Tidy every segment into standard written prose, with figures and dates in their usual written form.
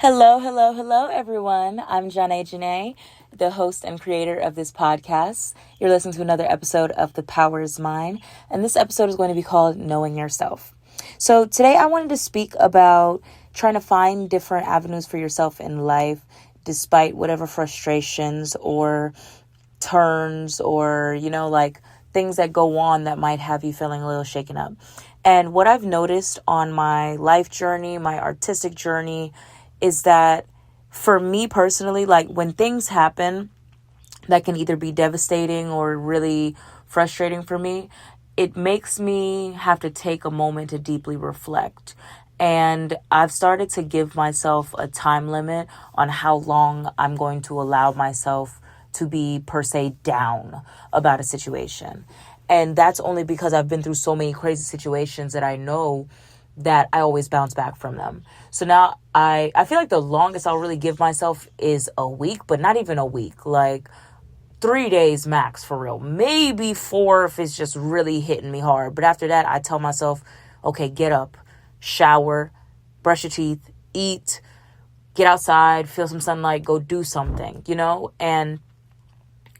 Hello, hello, hello, everyone. I'm Zhanae, the host and creator of this podcast. You're listening to another episode of The Power is Mine, and this episode is going to be called Knowing Yourself. So, today I wanted to speak about trying to find different avenues for yourself in life, despite whatever frustrations or turns or, things that go on that might have you feeling a little shaken up. And what I've noticed on my life journey, my artistic journey, is that for me personally, like when things happen that can either be devastating or really frustrating for me, it makes me have to take a moment to deeply reflect. And I've started to give myself a time limit on how long I'm going to allow myself to be per se down about a situation. And that's only because I've been through so many crazy situations that I know that I always bounce back from them. So now I feel like the longest I'll really give myself is a week, but not even a week, like 3 days max for real. Maybe 4 if it's just really hitting me hard. But after that, I tell myself, okay, get up, shower, brush your teeth, eat, get outside, feel some sunlight, go do something. And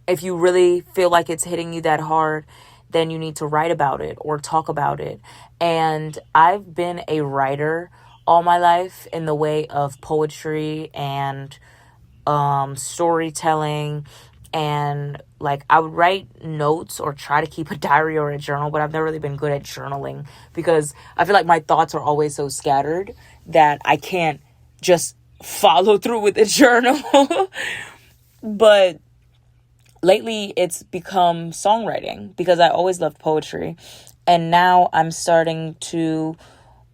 if you really feel like it's hitting you that hard, then you need to write about it or talk about it. And I've been a writer all my life in the way of poetry and storytelling. And like I would write notes or try to keep a diary or a journal, but I've never really been good at journaling because I feel like my thoughts are always so scattered that I can't just follow through with a journal. But lately it's become songwriting because I always loved poetry. And now I'm starting to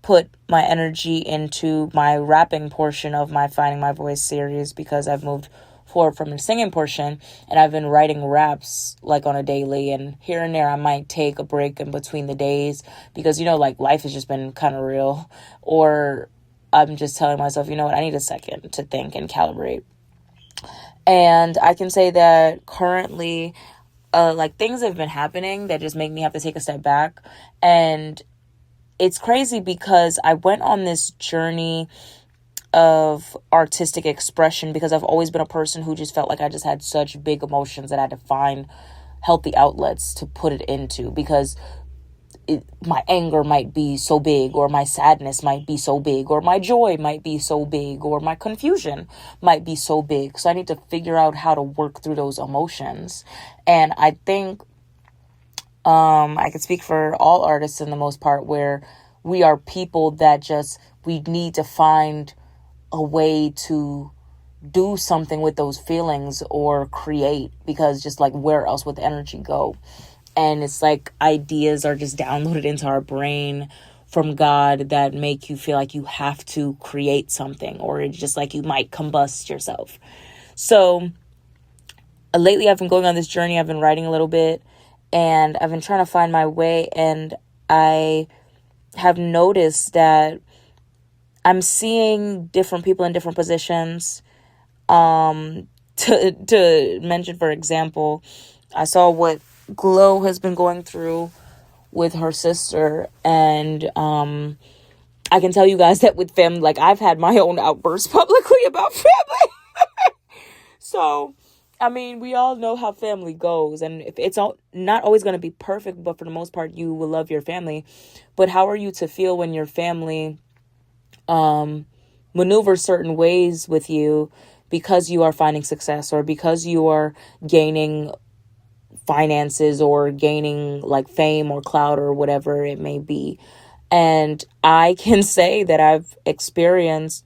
put my energy into my rapping portion of my Finding My Voice series because I've moved forward from the singing portion and I've been writing raps like on a daily, and here and there I might take a break in between the days because, like life has just been kind of real, or I'm just telling myself, you know what, I need a second to think and calibrate. And I can say that currently, things have been happening that just make me have to take a step back. And it's crazy because I went on this journey of artistic expression because I've always been a person who just felt like I just had such big emotions that I had to find healthy outlets to put it into because my anger might be so big, or my sadness might be so big, or my joy might be so big, or my confusion might be so big. So I need to figure out how to work through those emotions. And I think I can speak for all artists in the most part, where we are people that we need to find a way to do something with those feelings or create, because just like where else would the energy go? And it's like ideas are just downloaded into our brain from God that make you feel like you have to create something, or it's just like you might combust yourself. So lately I've been going on this journey. I've been writing a little bit and I've been trying to find my way. And I have noticed that I'm seeing different people in different positions. To mention, for example, I saw what Glow has been going through with her sister, and I can tell you guys that with family, like I've had my own outbursts publicly about family. So, I mean, we all know how family goes, and if it's not always going to be perfect, but for the most part, you will love your family. But how are you to feel when your family maneuver certain ways with you because you are finding success, or because you are gaining finances, or gaining like fame or clout or whatever it may be? And I can say that I've experienced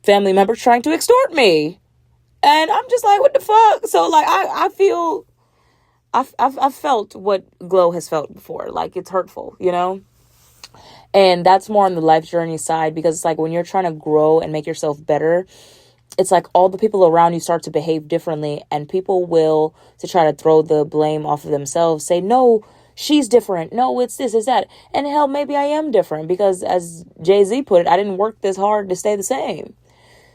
family members trying to extort me, and I'm just like, what the fuck? So like I feel I've felt what Glow has felt before. Like, it's hurtful, and that's more on the life journey side, because it's like when you're trying to grow and make yourself better, it's like all the people around you start to behave differently, and people will, to try to throw the blame off of themselves, say, no, she's different. No, it's this, it's that. And hell, maybe I am different because, as Jay-Z put it, I didn't work this hard to stay the same.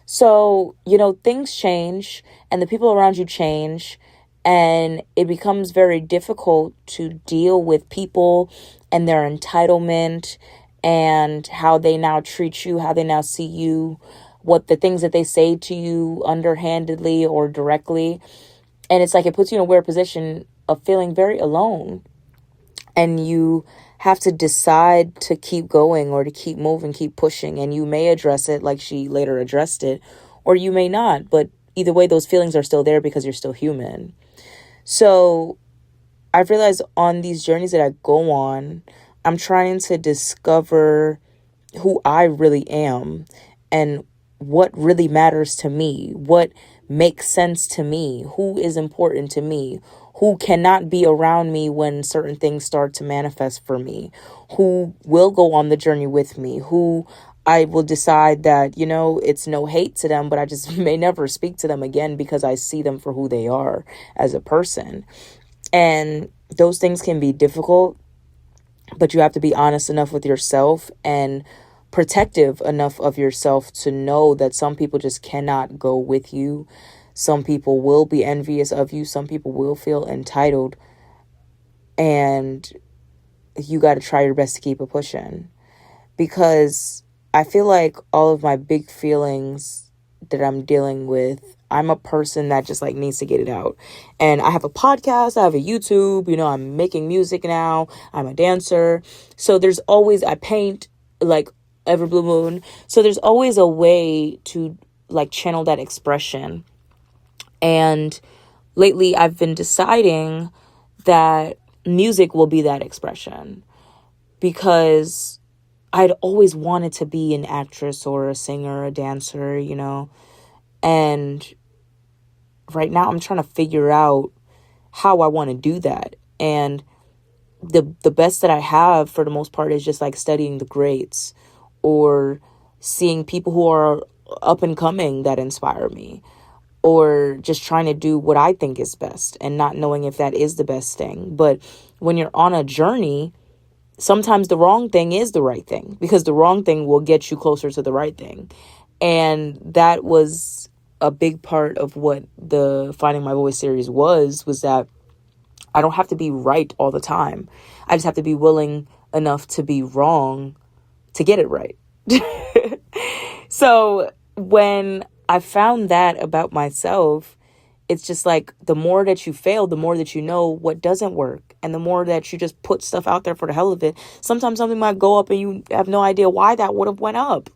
So, things change and the people around you change, and it becomes very difficult to deal with people and their entitlement and how they now treat you, how they now see you. what the things that they say to you underhandedly or directly. And it's like it puts you in a weird position of feeling very alone. And you have to decide to keep going or to keep moving, keep pushing. And you may address it like she later addressed it, or you may not. But either way, those feelings are still there because you're still human. So I've realized on these journeys that I go on, I'm trying to discover who I really am and what really matters to me, what makes sense to me, who is important to me, who cannot be around me when certain things start to manifest for me, who will go on the journey with me, who I will decide that, it's no hate to them, but I just may never speak to them again because I see them for who they are as a person. And those things can be difficult, but you have to be honest enough with yourself and protective enough of yourself to know that some people just cannot go with you. Some people will be envious of you. Some people will feel entitled. And you got to try your best to keep it pushing. Because I feel like all of my big feelings that I'm dealing with, I'm a person that just needs to get it out. And I have a podcast, I have a YouTube, I'm making music now, I'm a dancer. So there's always, I paint every blue moon. So there's always a way to channel that expression. And lately I've been deciding that music will be that expression, because I'd always wanted to be an actress or a singer, a dancer, and right now I'm trying to figure out how I want to do that. And the best that I have for the most part is just studying the greats or seeing people who are up and coming that inspire me, or just trying to do what I think is best and not knowing if that is the best thing. But when you're on a journey, sometimes the wrong thing is the right thing, because the wrong thing will get you closer to the right thing. And that was a big part of what the Finding My Voice series was that I don't have to be right all the time. I just have to be willing enough to be wrong to get it right. So when I found that about myself, it's just the more that you fail, the more that you know what doesn't work. And the more that you just put stuff out there for the hell of it, sometimes something might go up and you have no idea why that would have went up.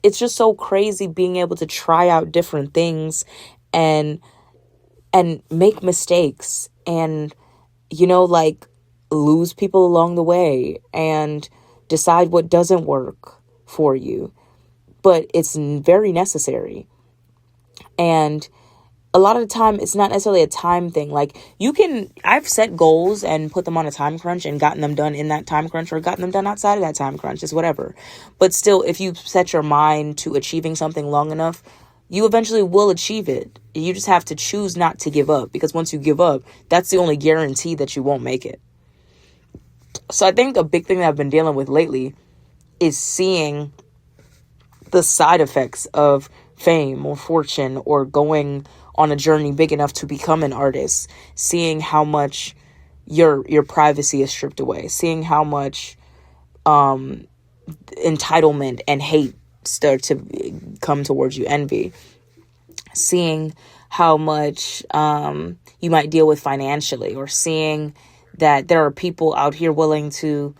It's just so crazy being able to try out different things and make mistakes and, lose people along the way and decide what doesn't work for you. But it's very necessary. And a lot of the time, it's not necessarily a time thing. I've set goals and put them on a time crunch and gotten them done in that time crunch, or gotten them done outside of that time crunch. It's whatever. But still, if you set your mind to achieving something long enough, you eventually will achieve it. You just have to choose not to give up, because once you give up, that's the only guarantee that you won't make it. So I think a big thing that I've been dealing with lately is seeing the side effects of fame or fortune or going on a journey big enough to become an artist, seeing how much your privacy is stripped away, seeing how much entitlement and hate start to come towards you, envy, seeing how much you might deal with financially, or seeing that there are people out here willing to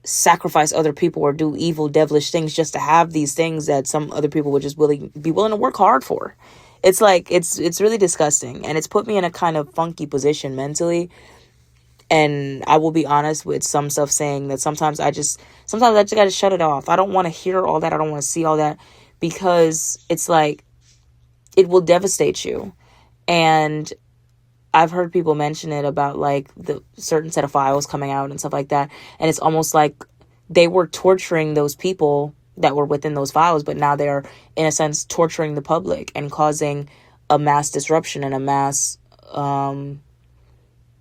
sacrifice other people or do evil, devilish things just to have these things that some other people would just be willing to work hard for. It's it's really disgusting, and it's put me in a kind of funky position mentally. And I will be honest with some stuff, saying that sometimes I just got to shut it off. I don't want to hear all that. I don't want to see all that, because it's it will devastate you. And I've heard people mention it about the certain set of files coming out and stuff like that. And it's almost like they were torturing those people that were within those files, but now they're, in a sense, torturing the public and causing a mass disruption and a mass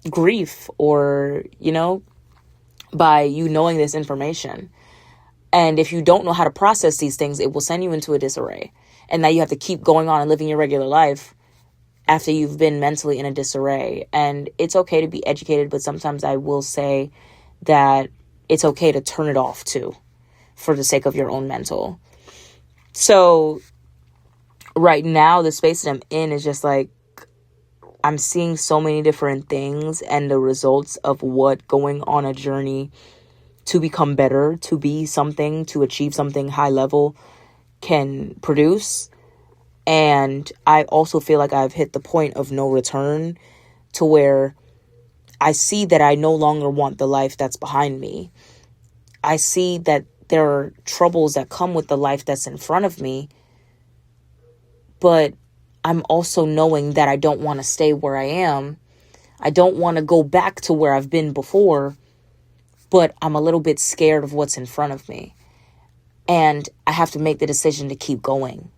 grief, or, by you knowing this information. And if you don't know how to process these things, it will send you into a disarray. And now you have to keep going on and living your regular life after you've been mentally in a disarray. And it's okay to be educated, but sometimes I will say that it's okay to turn it off too, for the sake of your own mental. So right now, the space that I'm in is just like, I'm seeing so many different things and the results of what going on a journey to become better, to be something, to achieve something high level can produce. And I also feel like I've hit the point of no return, to where I see that I no longer want the life that's behind me. I see that there are troubles that come with the life that's in front of me, but I'm also knowing that I don't want to stay where I am. I don't want to go back to where I've been before, but I'm a little bit scared of what's in front of me. And I have to make the decision to keep going.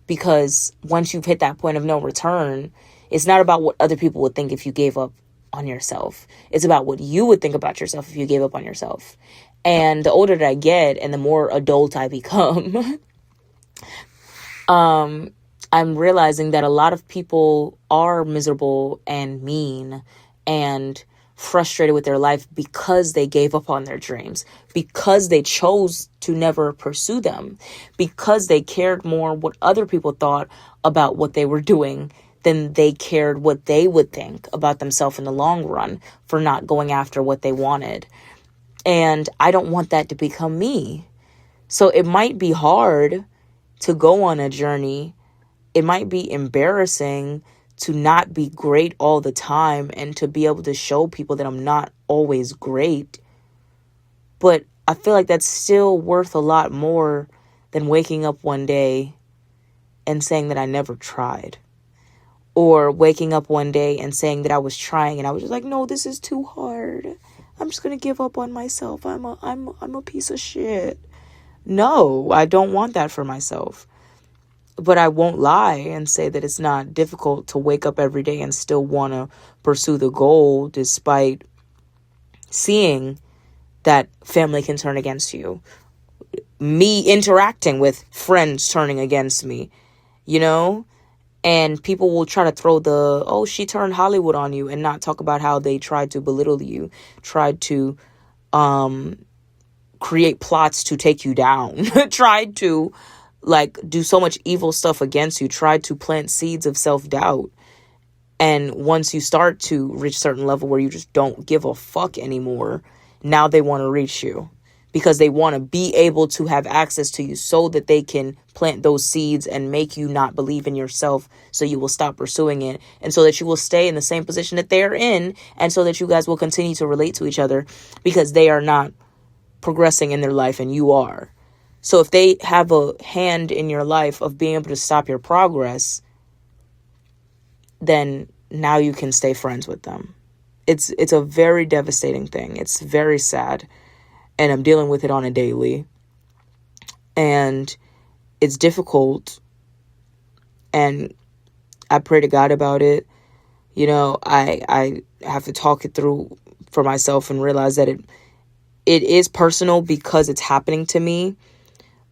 Because once you've hit that point of no return, it's not about what other people would think if you gave up on yourself. It's about what you would think about yourself if you gave up on yourself. And the older that I get and the more adult I become, I'm realizing that a lot of people are miserable and mean and frustrated with their life because they gave up on their dreams, because they chose to never pursue them, because they cared more what other people thought about what they were doing than they cared what they would think about themselves in the long run for not going after what they wanted. And I don't want that to become me. So it might be hard to go on a journey. It might be embarrassing to not be great all the time and to be able to show people that I'm not always great. But I feel like that's still worth a lot more than waking up one day and saying that I never tried. Or waking up one day and saying that I was trying and I was just like, no, this is too hard. I'm just going to give up on myself. I'm a piece of shit. No, I don't want that for myself. But I won't lie and say that it's not difficult to wake up every day and still want to pursue the goal despite seeing that family can turn against you. Me interacting with friends turning against me, you know? And people will try to throw the, oh, she turned Hollywood on you, and not talk about how they tried to belittle you, tried to create plots to take you down, tried to like do so much evil stuff against you, tried to plant seeds of self-doubt. And once you start to reach a certain level where you just don't give a fuck anymore, now they want to reach you because they want to be able to have access to you so that they can plant those seeds and make you not believe in yourself, so you will stop pursuing it, and so that you will stay in the same position that they're in, and so that you guys will continue to relate to each other because they are not progressing in their life and you are. So if they have a hand in your life of being able to stop your progress, then now you can stay friends with them. It's a very devastating thing. It's very sad. And I'm dealing with it on a daily. And it's difficult. And I pray to God about it. You know, I have to talk it through for myself and realize that it is personal because it's happening to me.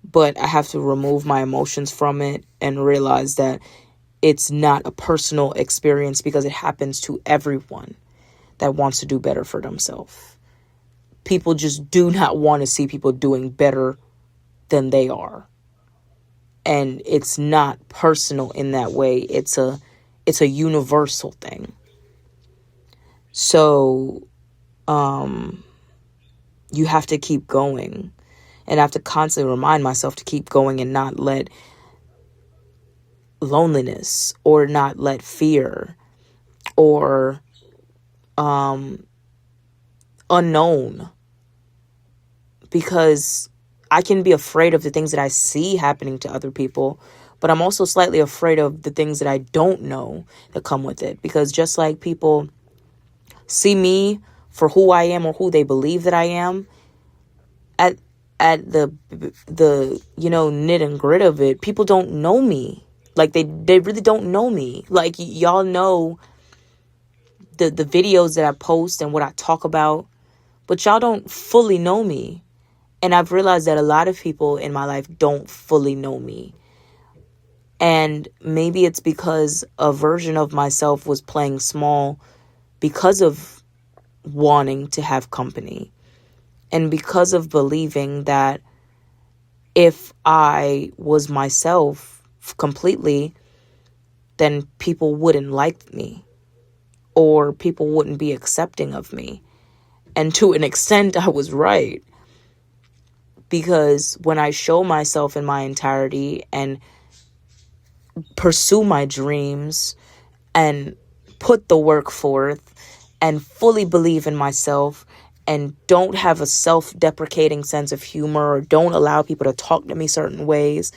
But I have to remove my emotions from it and realize that it's not a personal experience because it happens to everyone that wants to do better for themselves. People just do not want to see people doing better than they are. And it's not personal in that way. It's a universal thing. So, you have to keep going. And I have to constantly remind myself to keep going and not let loneliness or not let fear or unknown, because I can be afraid of the things that I see happening to other people, but I'm also slightly afraid of the things that I don't know that come with it, because just like people see me for who I am or who they believe that I am, at the knit and grit of it, people don't know me. Like they really don't know me. Like y'all know the videos that I post and what I talk about, but y'all don't fully know me. And I've realized that a lot of people in my life don't fully know me. And maybe it's because a version of myself was playing small because of wanting to have company. And because of believing that if I was myself completely, then people wouldn't like me, or people wouldn't be accepting of me. And to an extent, I was right. Because when I show myself in my entirety and pursue my dreams and put the work forth and fully believe in myself and don't have a self-deprecating sense of humor, or don't allow people to talk to me certain ways,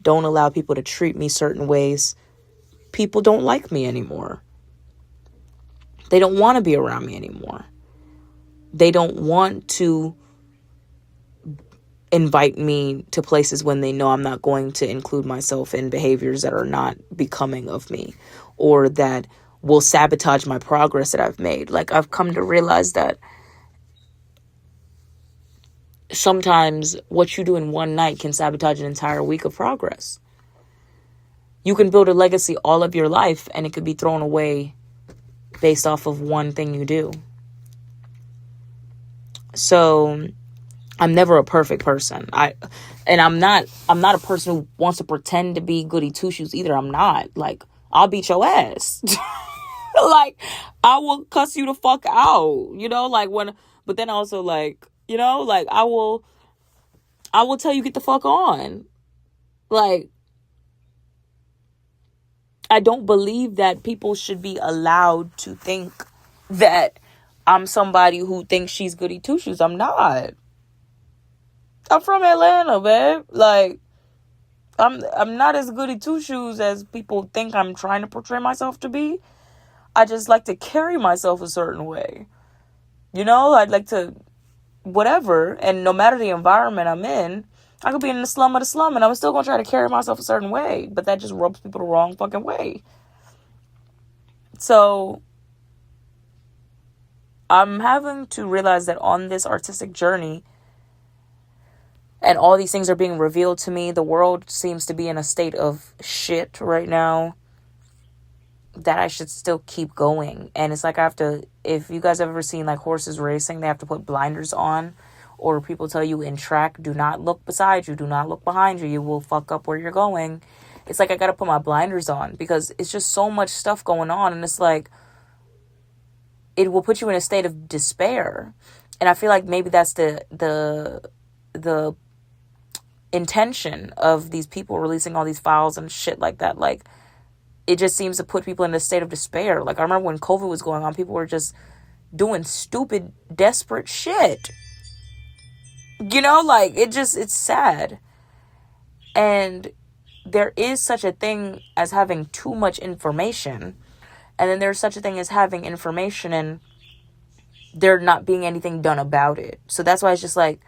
don't allow people to treat me certain ways, people don't like me anymore. They don't want to be around me anymore. They don't want to invite me to places when they know I'm not going to include myself in behaviors that are not becoming of me, or that will sabotage my progress that I've made. Like, I've come to realize that sometimes what you do in one night can sabotage an entire week of progress. You can build a legacy all of your life, and it could be thrown away based off of one thing you do. So I'm never a perfect person. I'm not a person who wants to pretend to be goody two shoes either. I'm not. Like, I'll beat your ass. Like, I will cuss you the fuck out, but then also, like, I will tell you, get the fuck on. Like, I don't believe that people should be allowed to think that I'm somebody who thinks she's goody two shoes. I'm not. I'm from Atlanta, babe. Like, I'm not as goody two shoes as people think I'm trying to portray myself to be. I just like to carry myself a certain way. I'd like to whatever. And no matter the environment I'm in, I could be in the slum of the slum and I'm still going to try to carry myself a certain way. But that just rubs people the wrong fucking way. So I'm having to realize that on this artistic journey, and all these things are being revealed to me, the world seems to be in a state of shit right now, that I should still keep going. And it's like, if you guys have ever seen like horses racing, they have to put blinders on, or people tell you in track, do not look beside you, do not look behind you, you will fuck up where you're going. It's like, I gotta put my blinders on because it's just so much stuff going on, and it's like, it will put you in a state of despair. And I feel like maybe that's the intention of these people releasing all these files and shit like that. Like, it just seems to put people in a state of despair. Like, I remember when COVID was going on, people were just doing stupid, desperate shit. Like, it's sad. And there is such a thing as having too much information. And then there's such a thing as having information and there not being anything done about it. So that's why it's just like,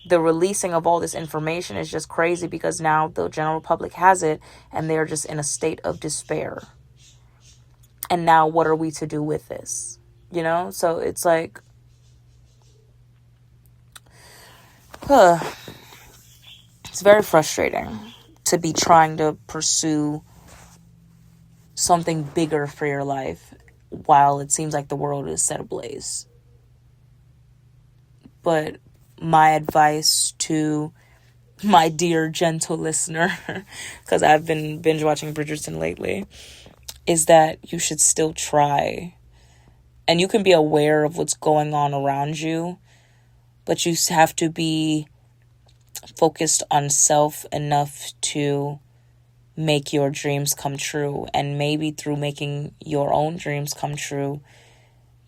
the releasing of all this information is just crazy, because now the general public has it and they're just in a state of despair. And now what are we to do with this? So it's like, it's very frustrating to be trying to pursue something bigger for your life while it seems like the world is set ablaze. But my advice to my dear gentle listener, because I've been binge watching Bridgerton lately, is that you should still try. And you can be aware of what's going on around you, but you have to be focused on self enough to make your dreams come true. And maybe through making your own dreams come true,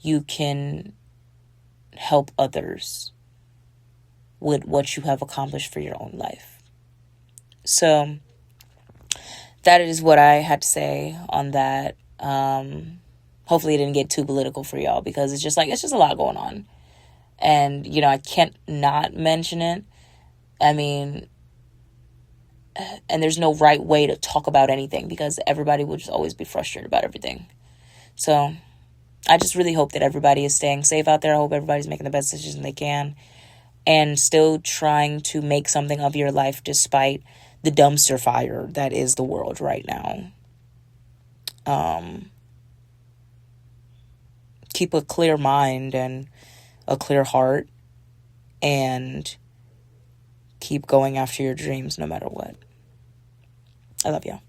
you can help others with what you have accomplished for your own life. So that is what I had to say on that. Hopefully it didn't get too political for y'all, because it's just a lot going on. And, I can't not mention it. I mean, and there's no right way to talk about anything, because everybody will just always be frustrated about everything. So I just really hope that everybody is staying safe out there. I hope everybody's making the best decision they can and still trying to make something of your life despite the dumpster fire that is the world right now. Keep a clear mind and a clear heart, and keep going after your dreams no matter what. I love you.